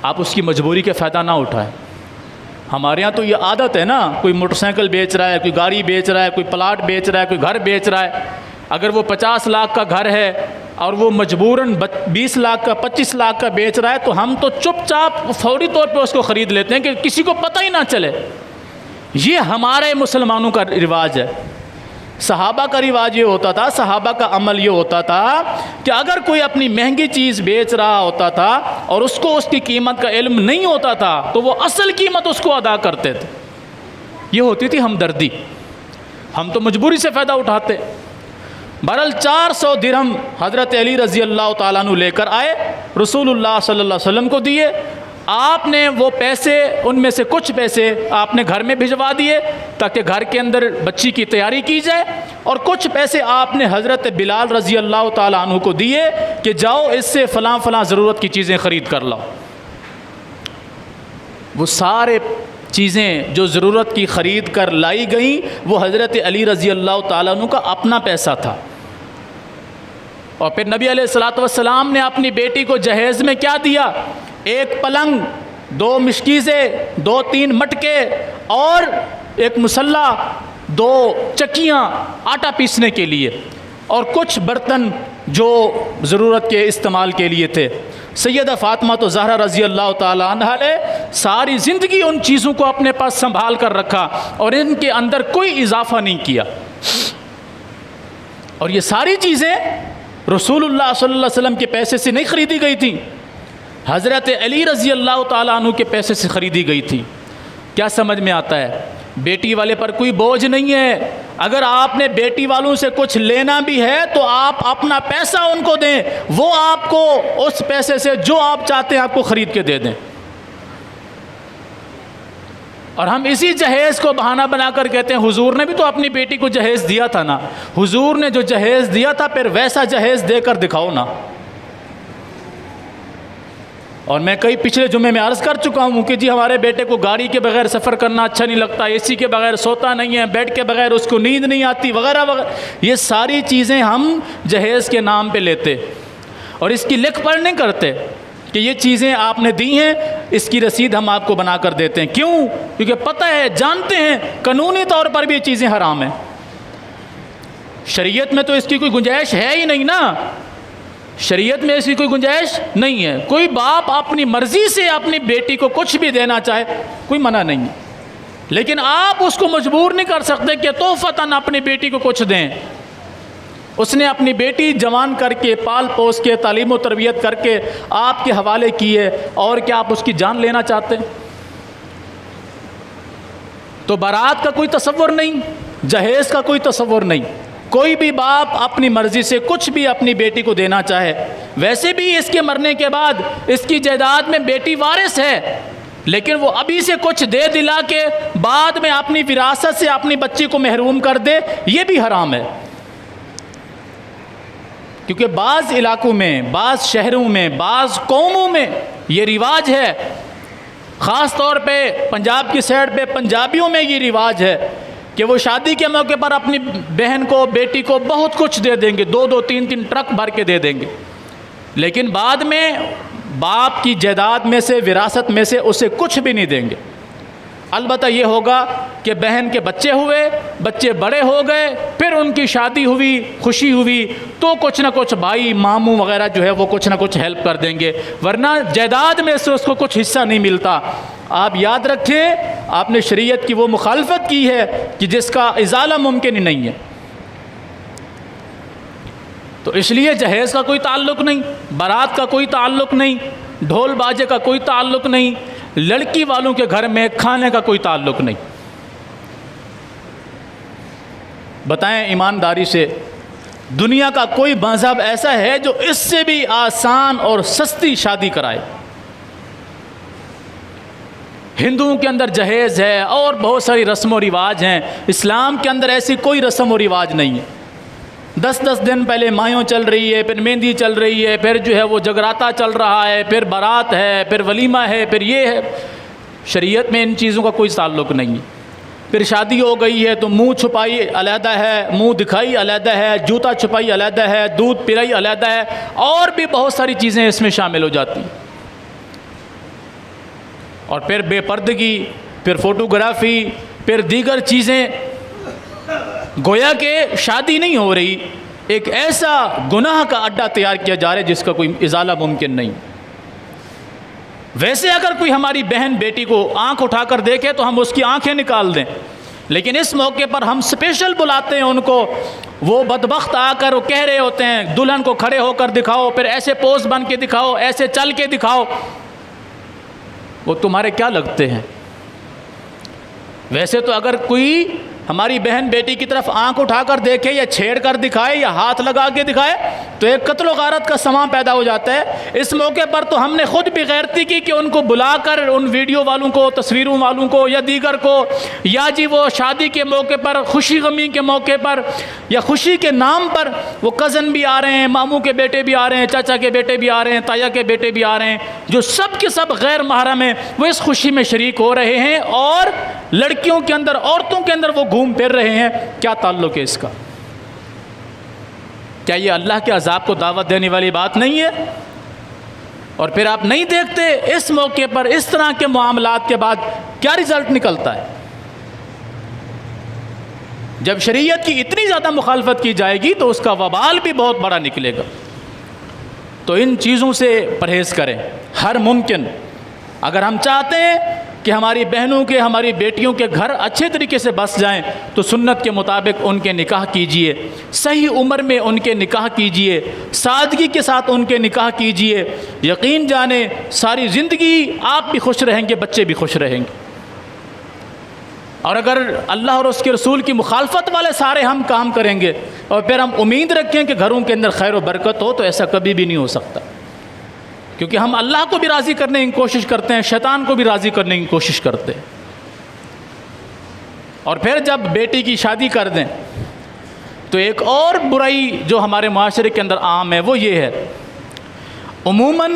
آپ اس کی مجبوری کے فائدہ نہ اٹھائیں۔ ہمارے ہاں تو یہ عادت ہے نا، کوئی موٹر سائیکل بیچ رہا ہے، کوئی گاڑی بیچ رہا ہے، کوئی پلاٹ بیچ رہا ہے، کوئی گھر بیچ رہا ہے۔ اگر وہ 50 لاکھ کا گھر ہے اور وہ مجبوراً 20 لاکھ کا 25 لاکھ کا بیچ رہا ہے تو ہم تو چپ چاپ فوری طور پہ اس کو خرید لیتے ہیں کہ کسی کو پتہ ہی نہ چلے۔ یہ ہمارے مسلمانوں کا رواج ہے۔ صحابہ کا رواج یہ ہوتا تھا، صحابہ کا عمل یہ ہوتا تھا کہ اگر کوئی اپنی مہنگی چیز بیچ رہا ہوتا تھا اور اس کو اس کی قیمت کا علم نہیں ہوتا تھا تو وہ اصل قیمت اس کو ادا کرتے تھے۔ یہ ہوتی تھی ہمدردی۔ ہم تو مجبوری سے فائدہ اٹھاتے۔ بہرحال 400 درہم حضرت علی رضی اللہ تعالیٰ عنہ لے کر آئے، رسول اللہ صلی اللہ علیہ وسلم کو دیے۔ آپ نے وہ پیسے، ان میں سے کچھ پیسے آپ نے گھر میں بھجوا دیے تاکہ گھر کے اندر بچی کی تیاری کی جائے، اور کچھ پیسے آپ نے حضرت بلال رضی اللہ تعالیٰ عنہ کو دیے کہ جاؤ اس سے فلاں فلاں ضرورت کی چیزیں خرید کر لاؤ۔ وہ سارے چیزیں جو ضرورت کی خرید کر لائی گئیں وہ حضرت علی رضی اللہ تعالیٰ عنہ کا اپنا پیسہ تھا۔ اور پھر نبی علیہ الصلوۃ والسلام نے اپنی بیٹی کو جہیز میں کیا دیا؟ ایک پلنگ، 2 مشکیزیں، 2-3 مٹکے اور ایک مسلح، 2 چکیاں آٹا پیسنے کے لیے، اور کچھ برتن جو ضرورت کے استعمال کے لیے تھے۔ سیدہ فاطمہ تو زہرا رضی اللہ تعالی عنہا نے ساری زندگی ان چیزوں کو اپنے پاس سنبھال کر رکھا اور ان کے اندر کوئی اضافہ نہیں کیا، اور یہ ساری چیزیں رسول اللہ صلی اللہ علیہ وسلم کے پیسے سے نہیں خریدی گئی تھیں، حضرت علی رضی اللہ تعالیٰ عنہ کے پیسے سے خریدی گئی تھی۔ کیا سمجھ میں آتا ہے؟ بیٹی والے پر کوئی بوجھ نہیں ہے۔ اگر آپ نے بیٹی والوں سے کچھ لینا بھی ہے تو آپ اپنا پیسہ ان کو دیں، وہ آپ کو اس پیسے سے جو آپ چاہتے ہیں آپ کو خرید کے دے دیں۔ اور ہم اسی جہیز کو بہانہ بنا کر کہتے ہیں حضور نے بھی تو اپنی بیٹی کو جہیز دیا تھا نا، حضور نے جو جہیز دیا تھا پھر ویسا جہیز دے کر دکھاؤ نا۔ اور میں کئی پچھلے جمعے میں عرض کر چکا ہوں کہ جی ہمارے بیٹے کو گاڑی کے بغیر سفر کرنا اچھا نہیں لگتا، اے سی کے بغیر سوتا نہیں ہے، بیڈ کے بغیر اس کو نیند نہیں آتی، وغیرہ وغیرہ۔ یہ ساری چیزیں ہم جہیز کے نام پہ لیتے اور اس کی لکھ پڑھ نہیں کرتے کہ یہ چیزیں آپ نے دی ہیں، اس کی رسید ہم آپ کو بنا کر دیتے ہیں۔ کیوں؟ کیونکہ پتہ ہے، جانتے ہیں قانونی طور پر بھی یہ چیزیں حرام ہیں۔ شریعت میں تو اس کی کوئی گنجائش ہے ہی نہیں نا، شریعت میں اس کی کوئی گنجائش نہیں ہے۔ کوئی باپ اپنی مرضی سے اپنی بیٹی کو کچھ بھی دینا چاہے کوئی منع نہیں ہے، لیکن آپ اس کو مجبور نہیں کر سکتے کہ تحفتاً اپنی بیٹی کو کچھ دیں۔ اس نے اپنی بیٹی جوان کر کے پال پوس کے تعلیم و تربیت کر کے آپ کے حوالے کی ہے، اور کیا آپ اس کی جان لینا چاہتے ہیں؟ تو بارات کا کوئی تصور نہیں، جہیز کا کوئی تصور نہیں۔ کوئی بھی باپ اپنی مرضی سے کچھ بھی اپنی بیٹی کو دینا چاہے، ویسے بھی اس کے مرنے کے بعد اس کی جائیداد میں بیٹی وارث ہے، لیکن وہ ابھی سے کچھ دے دلا کے بعد میں اپنی وراثت سے اپنی بچی کو محروم کر دے، یہ بھی حرام ہے۔ کیونکہ بعض علاقوں میں، بعض شہروں میں، بعض قوموں میں یہ رواج ہے، خاص طور پہ پنجاب کی سائڈ پہ پنجابیوں میں یہ رواج ہے کہ وہ شادی کے موقع پر اپنی بہن کو، بیٹی کو بہت کچھ دے دیں گے، 2 3 ٹرک بھر کے دے دیں گے، لیکن بعد میں باپ کی جائیداد میں سے، وراثت میں سے اسے کچھ بھی نہیں دیں گے۔ البتہ یہ ہوگا کہ بہن کے بچے ہوئے، بچے بڑے ہو گئے، پھر ان کی شادی ہوئی، خوشی ہوئی، تو کچھ نہ کچھ بھائی ماموں وغیرہ جو ہے وہ کچھ نہ کچھ ہیلپ کر دیں گے، ورنہ جائیداد میں سے اس کو کچھ حصہ نہیں ملتا۔ آپ یاد رکھیں، آپ نے شریعت کی وہ مخالفت کی ہے کہ جس کا ازالہ ممکن ہی نہیں ہے۔ تو اس لیے جہیز کا کوئی تعلق نہیں، بارات کا کوئی تعلق نہیں، ڈھول باجے کا کوئی تعلق نہیں، لڑکی والوں کے گھر میں کھانے کا کوئی تعلق نہیں۔ بتائیں ایمانداری سے، دنیا کا کوئی مذہب ایسا ہے جو اس سے بھی آسان اور سستی شادی کرائے؟ ہندوؤں کے اندر جہیز ہے اور بہت ساری رسم و رواج ہیں، اسلام کے اندر ایسی کوئی رسم و رواج نہیں ہے۔ 10 دن پہلے مایوں چل رہی ہے، پھر مہندی چل رہی ہے، پھر جو ہے وہ جگراتا چل رہا ہے، پھر بارات ہے، پھر ولیمہ ہے، پھر یہ ہے۔ شریعت میں ان چیزوں کا کوئی تعلق نہیں ہے۔ پھر شادی ہو گئی ہے تو منہ چھپائی علیحدہ ہے، منہ دکھائی علیحدہ ہے، جوتا چھپائی علیحدہ ہے، دودھ پلائی علیحدہ ہے، اور بھی بہت ساری چیزیں اس میں شامل ہو جاتی ہیں۔ اور پھر بے پردگی، پھر فوٹوگرافی، پھر دیگر چیزیں، گویا کہ شادی نہیں ہو رہی، ایک ایسا گناہ کا اڈا تیار کیا جا رہا ہے جس کا کوئی ازالہ ممکن نہیں۔ ویسے اگر کوئی ہماری بہن بیٹی کو آنکھ اٹھا کر دیکھے تو ہم اس کی آنکھیں نکال دیں، لیکن اس موقع پر ہم اسپیشل بلاتے ہیں ان کو، وہ بدبخت آ کر وہ کہہ رہے ہوتے ہیں دلہن کو کھڑے ہو کر دکھاؤ، پھر ایسے پوز بن کے دکھاؤ، ایسے چل کے دکھاؤ۔ وہ تمہارے کیا لگتے ہیں؟ ویسے تو اگر کوئی ہماری بہن بیٹی کی طرف آنکھ اٹھا کر دیکھے یا چھیڑ کر دکھائے یا ہاتھ لگا کے دکھائے تو ایک قتل و غارت کا سماں پیدا ہو جاتا ہے۔ اس موقع پر تو ہم نے خود بھی غیرتی کی کہ ان کو بلا کر ان ویڈیو والوں کو، تصویروں والوں کو یا دیگر کو، یا جی وہ شادی کے موقع پر، خوشی غمی کے موقع پر یا خوشی کے نام پر وہ کزن بھی آ رہے ہیں، ماموں کے بیٹے بھی آ رہے ہیں، چاچا کے بیٹے بھی آ رہے ہیں، تایا کے بیٹے بھی آ رہے ہیں، جو سب کے سب غیر محرم ہیں، وہ اس خوشی میں شریک ہو رہے ہیں، اور لڑکیوں کے اندر، عورتوں کے اندر وہ گھوم پھر رہے ہیں۔ کیا تعلق ہے اس کا؟ کیا یہ اللہ کے عذاب کو دعوت دینے والی بات نہیں ہے؟ اور پھر آپ نہیں دیکھتے اس موقع پر اس طرح کے معاملات کے بعد کیا رزلٹ نکلتا ہے؟ جب شریعت کی اتنی زیادہ مخالفت کی جائے گی تو اس کا وبال بھی بہت بڑا نکلے گا۔ تو ان چیزوں سے پرہیز کریں ہر ممکن۔ اگر ہم چاہتے ہیں کہ ہماری بہنوں کے، ہماری بیٹیوں کے گھر اچھے طریقے سے بس جائیں تو سنت کے مطابق ان کے نکاح کیجئے، صحیح عمر میں ان کے نکاح کیجئے، سادگی کے ساتھ ان کے نکاح کیجئے۔ یقین جانیں ساری زندگی آپ بھی خوش رہیں گے، بچے بھی خوش رہیں گے۔ اور اگر اللہ اور اس کے رسول کی مخالفت والے سارے ہم کام کریں گے اور پھر ہم امید رکھیں کہ گھروں کے اندر خیر و برکت ہو، تو ایسا کبھی بھی نہیں ہو سکتا، کیونکہ ہم اللہ کو بھی راضی کرنے کی کوشش کرتے ہیں، شیطان کو بھی راضی کرنے کی کوشش کرتے ہیں۔ اور پھر جب بیٹی کی شادی کر دیں تو ایک اور برائی جو ہمارے معاشرے کے اندر عام ہے وہ یہ ہے، عموماً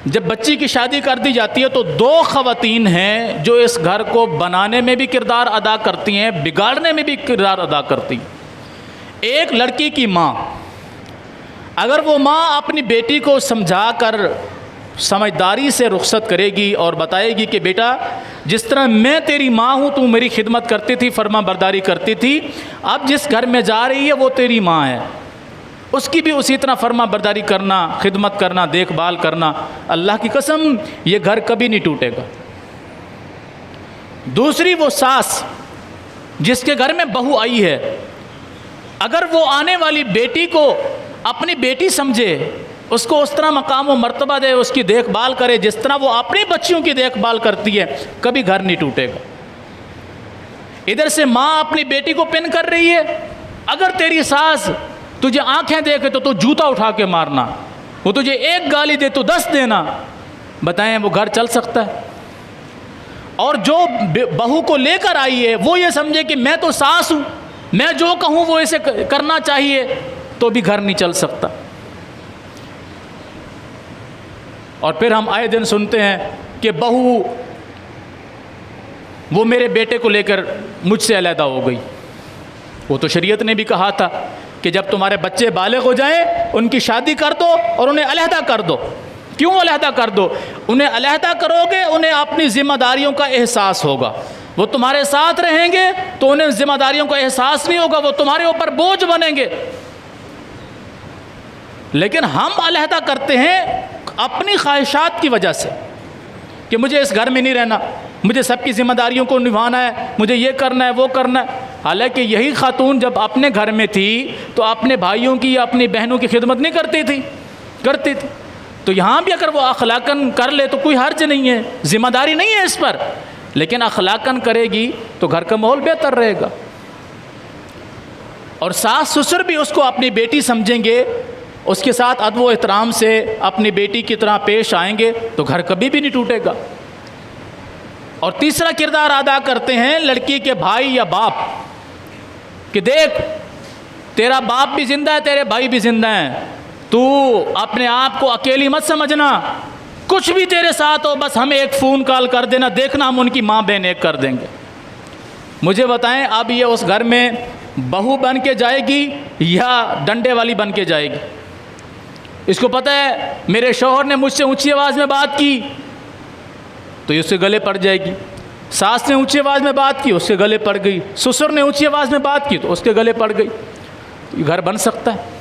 جب بچی کی شادی کر دی جاتی ہے تو 2 خواتین ہیں جو اس گھر کو بنانے میں بھی کردار ادا کرتی ہیں، بگاڑنے میں بھی کردار ادا کرتی ہیں۔ ایک لڑکی کی ماں، اگر وہ ماں اپنی بیٹی کو سمجھا کر سمجھداری سے رخصت کرے گی اور بتائے گی کہ بیٹا جس طرح میں تیری ماں ہوں، تو میری خدمت کرتی تھی، فرما برداری کرتی تھی، اب جس گھر میں جا رہی ہے وہ تیری ماں ہے، اس کی بھی اسی طرح فرما برداری کرنا، خدمت کرنا، دیکھ بھال کرنا۔ اللہ کی قسم یہ گھر کبھی نہیں ٹوٹے گا۔ دوسری وہ ساس جس کے گھر میں بہو آئی ہے، اگر وہ آنے والی بیٹی کو اپنی بیٹی سمجھے، اس کو اس طرح مقام و مرتبہ دے، اس کی دیکھ بھال کرے جس طرح وہ اپنی بچیوں کی دیکھ بھال کرتی ہے، کبھی گھر نہیں ٹوٹے گا۔ ادھر سے ماں اپنی بیٹی کو پن کر رہی ہے، اگر تیری ساس تجھے آنکھیں دیکھے تو جوتا اٹھا کے مارنا، وہ تجھے ایک گالی دے تو 10 دینا، بتائیں وہ گھر چل سکتا ہے؟ اور جو بہو کو لے کر آئی ہے وہ یہ سمجھے کہ میں تو ساس ہوں، میں جو کہوں وہ اسے کرنا چاہیے، تو بھی گھر نہیں چل سکتا۔ اور پھر ہم آئے دن سنتے ہیں کہ بہو وہ میرے بیٹے کو لے کر مجھ سے علیحدہ ہو گئی۔ وہ تو شریعت نے بھی کہا تھا کہ جب تمہارے بچے بالغ ہو جائیں ان کی شادی کر دو اور انہیں علیحدہ کر دو۔ کیوں علیحدہ کر دو؟ انہیں علیحدہ کرو گے انہیں اپنی ذمہ داریوں کا احساس ہوگا، وہ تمہارے ساتھ رہیں گے تو انہیں ذمہ داریوں کا احساس نہیں ہوگا، وہ تمہارے اوپر بوجھ بنیں گے۔ لیکن ہم علیحدہ کرتے ہیں اپنی خواہشات کی وجہ سے کہ مجھے اس گھر میں نہیں رہنا، مجھے سب کی ذمہ داریوں کو نبھانا ہے، مجھے یہ کرنا ہے وہ کرنا ہے۔ حالانکہ یہی خاتون جب اپنے گھر میں تھی تو اپنے بھائیوں کی یا اپنی بہنوں کی خدمت نہیں کرتی تھی۔ تو یہاں بھی اگر وہ اخلاقاً کر لے تو کوئی حرج نہیں ہے، ذمہ داری نہیں ہے اس پر، لیکن اخلاقاً کرے گی تو گھر کا ماحول بہتر رہے گا۔ اور ساس سسر بھی اس کو اپنی بیٹی سمجھیں گے، اس کے ساتھ ادب و احترام سے اپنی بیٹی کی طرح پیش آئیں گے تو گھر کبھی بھی نہیں ٹوٹے گا۔ اور تیسرا کردار ادا کرتے ہیں لڑکی کے بھائی یا باپ، کہ دیکھ تیرا باپ بھی زندہ ہے، تیرے بھائی بھی زندہ ہیں، تو اپنے آپ کو اکیلی مت سمجھنا، کچھ بھی تیرے ساتھ ہو بس ہمیں ایک فون کال کر دینا، دیکھنا ہم ان کی ماں بہن ایک کر دیں گے۔ مجھے بتائیں اب یہ اس گھر میں بہو بن کے جائے گی یا ڈنڈے والی بن کے جائے گی؟ اس کو پتہ ہے میرے شوہر نے مجھ سے اونچی آواز میں بات کی تو یہ اس کے گلے پڑ جائے گی، ساس نے اونچی آواز میں بات کی اس کے گلے پڑ گئی، سسر نے اونچی آواز میں بات کی تو اس کے گلے پڑ گئی۔ یہ گھر بن سکتا ہے؟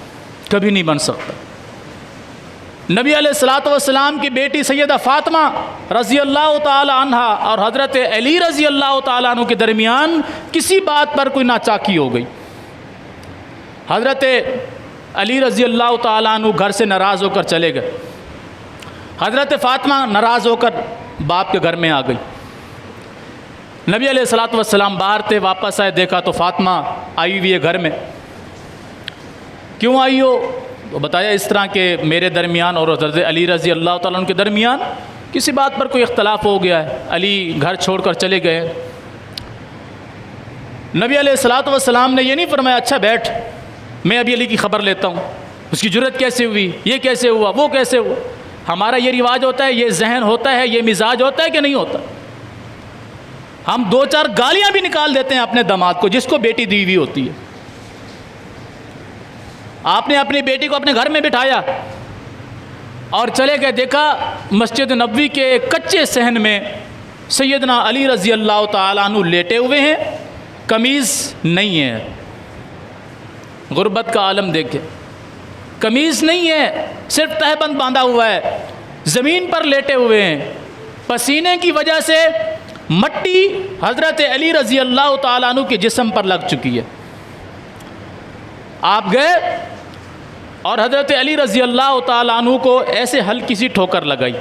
کبھی نہیں بن سکتا۔ نبی علیہ الصلوۃ والسلام کی بیٹی سیدہ فاطمہ رضی اللہ تعالی عنہا اور حضرت علی رضی اللہ تعالیٰ عنہ کے درمیان کسی بات پر کوئی ناچاکی ہو گئی۔ حضرت علی رضی اللہ تعالیٰ عنہ گھر سے ناراض ہو کر چلے گئے، حضرت فاطمہ ناراض ہو کر باپ کے گھر میں آ گئی۔ نبی علیہ الصلوۃ والسلام باہر تھے، واپس آئے، دیکھا تو فاطمہ آئی ہوئی ہے گھر میں۔ کیوں آئی ہو؟ تو بتایا اس طرح کہ میرے درمیان اور حضرت علی رضی اللہ تعالیٰ عنہ کے درمیان کسی بات پر کوئی اختلاف ہو گیا ہے، علی گھر چھوڑ کر چلے گئے۔ نبی علیہ الصلوۃ والسلام نے یہ نہیں فرمایا اچھا بیٹھ میں ابھی علی کی خبر لیتا ہوں، اس کی جرت کیسے ہوئی، یہ کیسے ہوا، وہ کیسے ہوا۔ ہمارا یہ رواج ہوتا ہے، یہ ذہن ہوتا ہے، یہ مزاج ہوتا ہے کہ نہیں ہوتا؟ ہم 2-4 گالیاں بھی نکال دیتے ہیں اپنے داماد کو جس کو بیٹی دی ہوئی ہوتی ہے۔ آپ نے اپنی بیٹی کو اپنے گھر میں بٹھایا اور چلے گئے، دیکھا مسجد نبوی کے ایک کچے صحن میں سیدنا علی رضی اللہ تعالیٰ عنہ لیٹے ہوئے ہیں، قمیض نہیں ہے۔ غربت کا عالم دیکھے، قمیض نہیں ہے، صرف تہبند باندھا ہوا ہے، زمین پر لیٹے ہوئے ہیں، پسینے کی وجہ سے مٹی حضرت علی رضی اللہ تعالیٰ عنہ کے جسم پر لگ چکی ہے۔ آپ گئے اور حضرت علی رضی اللہ تعالیٰ عنہ کو ایسے ہلکی سی ٹھوکر لگائی،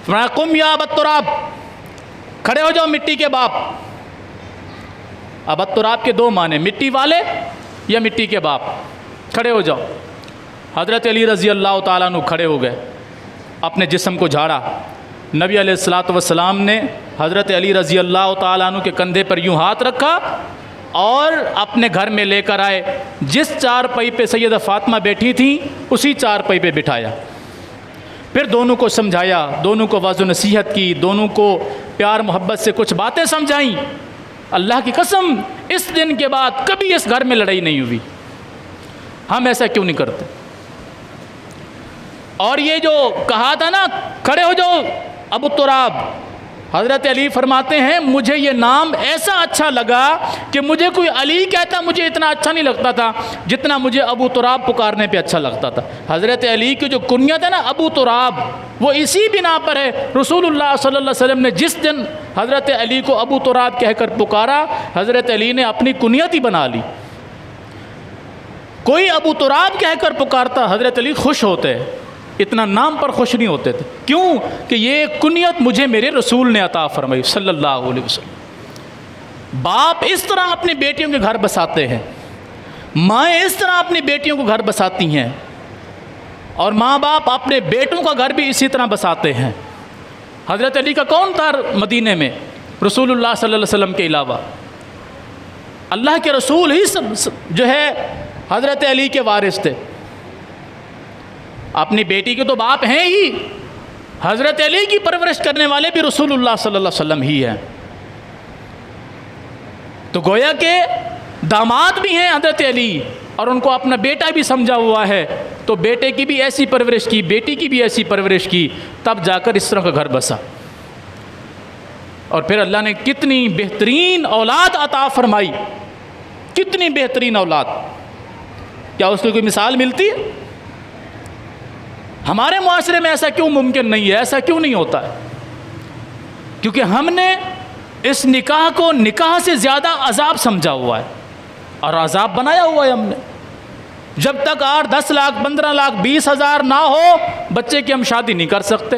فرمایا قم یا ابا التراب، کھڑے ہو جاؤ مٹی کے باپ۔ ابا التراب کے 2 معنی، مٹی والے یا مٹی کے باپ، کھڑے ہو جاؤ۔ حضرت علی رضی اللہ تعالیٰ عنہ کھڑے ہو گئے، اپنے جسم کو جھاڑا۔ نبی علیہ الصلوۃ والسلام نے حضرت علی رضی اللہ تعالیٰ عنہ کے کندھے پر یوں ہاتھ رکھا اور اپنے گھر میں لے کر آئے، جس چارپائی پہ سیدہ فاطمہ بیٹھی تھیں اسی چارپائی پہ بٹھایا، پھر دونوں کو سمجھایا، دونوں کو واضح نصیحت کی، دونوں کو پیار محبت سے کچھ باتیں سمجھائیں۔ اللہ کی قسم اس دن کے بعد کبھی اس گھر میں لڑائی نہیں ہوئی۔ ہم ایسا کیوں نہیں کرتے؟ اور یہ جو کہا تھا نا کھڑے ہو جاؤ ابو التراب، حضرت علی فرماتے ہیں مجھے یہ نام ایسا اچھا لگا کہ مجھے کوئی علی کہتا مجھے اتنا اچھا نہیں لگتا تھا جتنا مجھے ابو تراب پکارنے پہ اچھا لگتا تھا۔ حضرت علی کی جو کنیت ہے نا ابو تراب، وہ اسی بنا پر ہے۔ رسول اللہ صلی اللہ علیہ وسلم نے جس دن حضرت علی کو ابو تراب کہہ کر پکارا، حضرت علی نے اپنی کنیت ہی بنا لی، کوئی ابو تراب کہہ کر پکارتا، حضرت علی خوش ہوتے، اتنا نام پر خوش نہیں ہوتے تھے. کیوں؟ کہ یہ کنیت مجھے میرے رسول نے عطا فرمائی صلی اللہ علیہ وسلم. باپ اس طرح اپنی بیٹیوں کے گھر بساتے ہیں، مائیں اس طرح اپنی بیٹیوں کو گھر بساتی ہیں، اور ماں باپ اپنے بیٹوں کا گھر بھی اسی طرح بساتے ہیں. حضرت علی کا کون تھا مدینے میں رسول اللہ صلی اللہ علیہ وسلم کے علاوہ؟ اللہ کے رسول ہی جو ہے حضرت علی کے وارث تھے. اپنی بیٹی کے تو باپ ہیں ہی، حضرت علی کی پرورش کرنے والے بھی رسول اللہ صلی اللہ علیہ وسلم ہی ہیں. تو گویا کہ داماد بھی ہیں حضرت علی، اور ان کو اپنا بیٹا بھی سمجھا ہوا ہے، تو بیٹے کی بھی ایسی پرورش کی، بیٹی کی بھی ایسی پرورش کی، تب جا کر اس طرح کا گھر بسا. اور پھر اللہ نے کتنی بہترین اولاد عطا فرمائی، کتنی بہترین اولاد. کیا اس کی کوئی مثال ملتی ہے؟ ہمارے معاشرے میں ایسا کیوں ممکن نہیں ہے؟ ایسا کیوں نہیں ہوتا ہے؟ کیونکہ ہم نے اس نکاح کو نکاح سے زیادہ عذاب سمجھا ہوا ہے، اور عذاب بنایا ہوا ہے ہم نے. جب تک 8 10 لاکھ 15 لاکھ 20 ہزار نہ ہو بچے کی ہم شادی نہیں کر سکتے.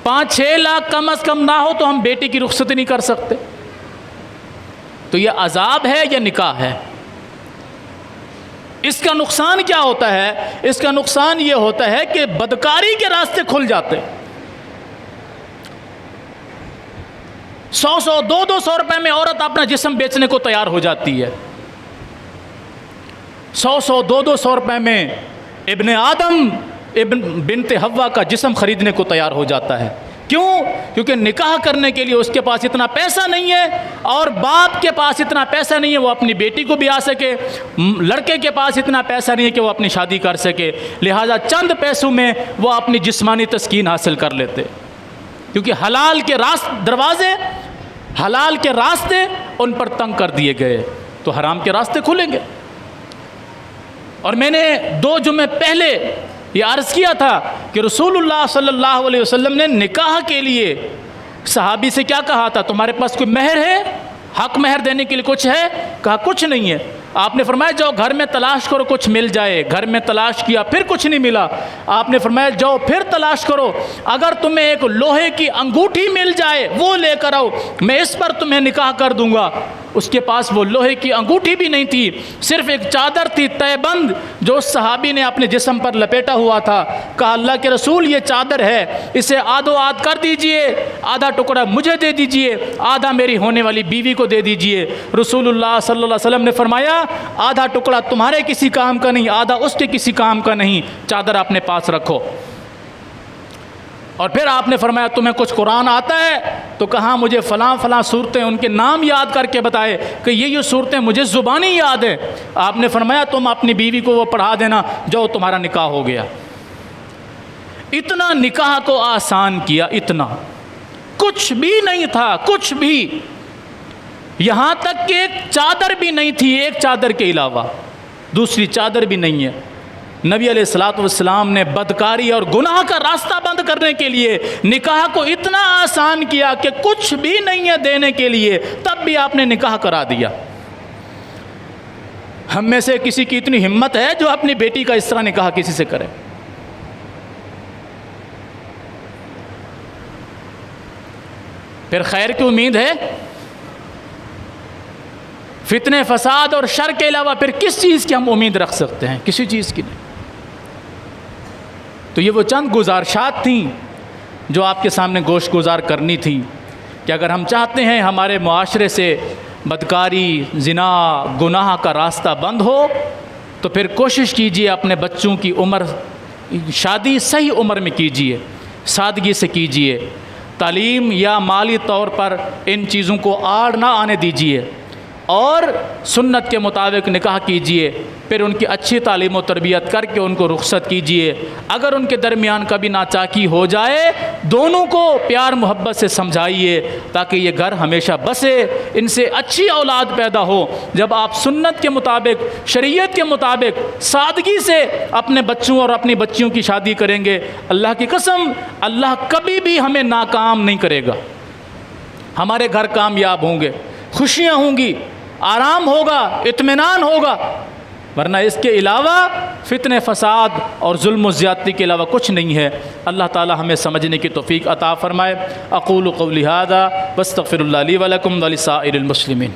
5 6 لاکھ کم از کم نہ ہو تو ہم بیٹی کی رخصتی نہیں کر سکتے. تو یہ عذاب ہے یا نکاح ہے؟ اس کا نقصان کیا ہوتا ہے؟ اس کا نقصان یہ ہوتا ہے کہ بدکاری کے راستے کھل جاتے. 100 200 روپے میں عورت اپنا جسم بیچنے کو تیار ہو جاتی ہے. 100 200 روپے میں ابن آدم بنت حوا کا جسم خریدنے کو تیار ہو جاتا ہے. کیوں؟ کیونکہ نکاح کرنے کے لیے اس کے پاس اتنا پیسہ نہیں ہے، اور باپ کے پاس اتنا پیسہ نہیں ہے وہ اپنی بیٹی کو بھی آ سکے، لڑکے کے پاس اتنا پیسہ نہیں ہے کہ وہ اپنی شادی کر سکے. لہٰذا چند پیسوں میں وہ اپنی جسمانی تسکین حاصل کر لیتے، کیونکہ حلال کے دروازے، حلال کے راستے ان پر تنگ کر دیے گئے، تو حرام کے راستے کھلیں گے. اور میں نے 2 جمعے پہلے یہ عرض کیا تھا کہ رسول اللہ صلی اللہ علیہ وسلم نے نکاح کے لیے صحابی سے کیا کہا تھا؟ تمہارے پاس کوئی مہر ہے؟ حق مہر دینے کے لیے کچھ ہے؟ کہا کچھ نہیں ہے. آپ نے فرمایا جاؤ گھر میں تلاش کرو کچھ مل جائے. گھر میں تلاش کیا پھر کچھ نہیں ملا. آپ نے فرمایا جاؤ پھر تلاش کرو، اگر تمہیں ایک لوہے کی انگوٹھی مل جائے وہ لے کر آؤ، میں اس پر تمہیں نکاح کر دوں گا. اس کے پاس وہ لوہے کی انگوٹھی بھی نہیں تھی، صرف ایک چادر تھی تہ بند جو اس صحابی نے اپنے جسم پر لپیٹا ہوا تھا. کہا اللہ کے رسول یہ چادر ہے، اسے آدھو آدھ کر دیجئے، آدھا ٹکڑا مجھے دے دیجئے، آدھا میری ہونے والی بیوی کو دے دیجئے. رسول اللہ صلی اللہ علیہ وسلم نے فرمایا آدھا ٹکڑا تمہارے کسی کام کا نہیں، آدھا اس کے کسی کام کا نہیں، چادر اپنے پاس رکھو. اور پھر آپ نے فرمایا تمہیں کچھ قرآن آتا ہے؟ تو کہاں مجھے فلاں فلاں صورتیں، ان کے نام یاد کر کے بتائے کہ یہ صورتیں مجھے زبانی یاد ہیں. آپ نے فرمایا تم اپنی بیوی کو وہ پڑھا دینا، جو تمہارا نکاح ہو گیا. اتنا نکاح کو آسان کیا، اتنا کچھ بھی نہیں تھا، کچھ بھی. یہاں تک کہ ایک چادر بھی نہیں تھی، ایک چادر کے علاوہ دوسری چادر بھی نہیں ہے. نبی علیہ الصلوۃ والسلام نے بدکاری اور گناہ کا راستہ بند کرنے کے لیے نکاح کو اتنا آسان کیا کہ کچھ بھی نہیں ہے دینے کے لیے، تب بھی آپ نے نکاح کرا دیا. ہم میں سے کسی کی اتنی ہمت ہے جو اپنی بیٹی کا اس طرح نکاح کسی سے کرے؟ پھر خیر کی امید ہے؟ فتنے فساد اور شر کے علاوہ پھر کس چیز کی ہم امید رکھ سکتے ہیں؟ کسی چیز کی نہیں. تو یہ وہ چند گزارشات تھیں جو آپ کے سامنے گوش گزار کرنی تھی کہ اگر ہم چاہتے ہیں ہمارے معاشرے سے بدکاری، زنا، گناہ کا راستہ بند ہو، تو پھر کوشش کیجئے اپنے بچوں کی عمر، شادی صحیح عمر میں کیجئے، سادگی سے کیجئے. تعلیم یا مالی طور پر ان چیزوں کو آڑ نہ آنے دیجئے، اور سنت کے مطابق نکاح کیجئے. پھر ان کی اچھی تعلیم و تربیت کر کے ان کو رخصت کیجئے. اگر ان کے درمیان کبھی ناچاکی ہو جائے، دونوں کو پیار محبت سے سمجھائیے تاکہ یہ گھر ہمیشہ بسے، ان سے اچھی اولاد پیدا ہو. جب آپ سنت کے مطابق، شریعت کے مطابق سادگی سے اپنے بچوں اور اپنی بچیوں کی شادی کریں گے، اللہ کی قسم اللہ کبھی بھی ہمیں ناکام نہیں کرے گا. ہمارے گھر کامیاب ہوں گے، خوشیاں ہوں گی، آرام ہوگا، اطمینان ہوگا. ورنہ اس کے علاوہ فتنہ فساد اور ظلم و زیادتی کے علاوہ کچھ نہیں ہے۔ اللہ تعالی ہمیں سمجھنے کی توفیق عطا فرمائے۔ اقول قولی ھذا واستغفر اللہ لی ولکم ولسائر المسلمین۔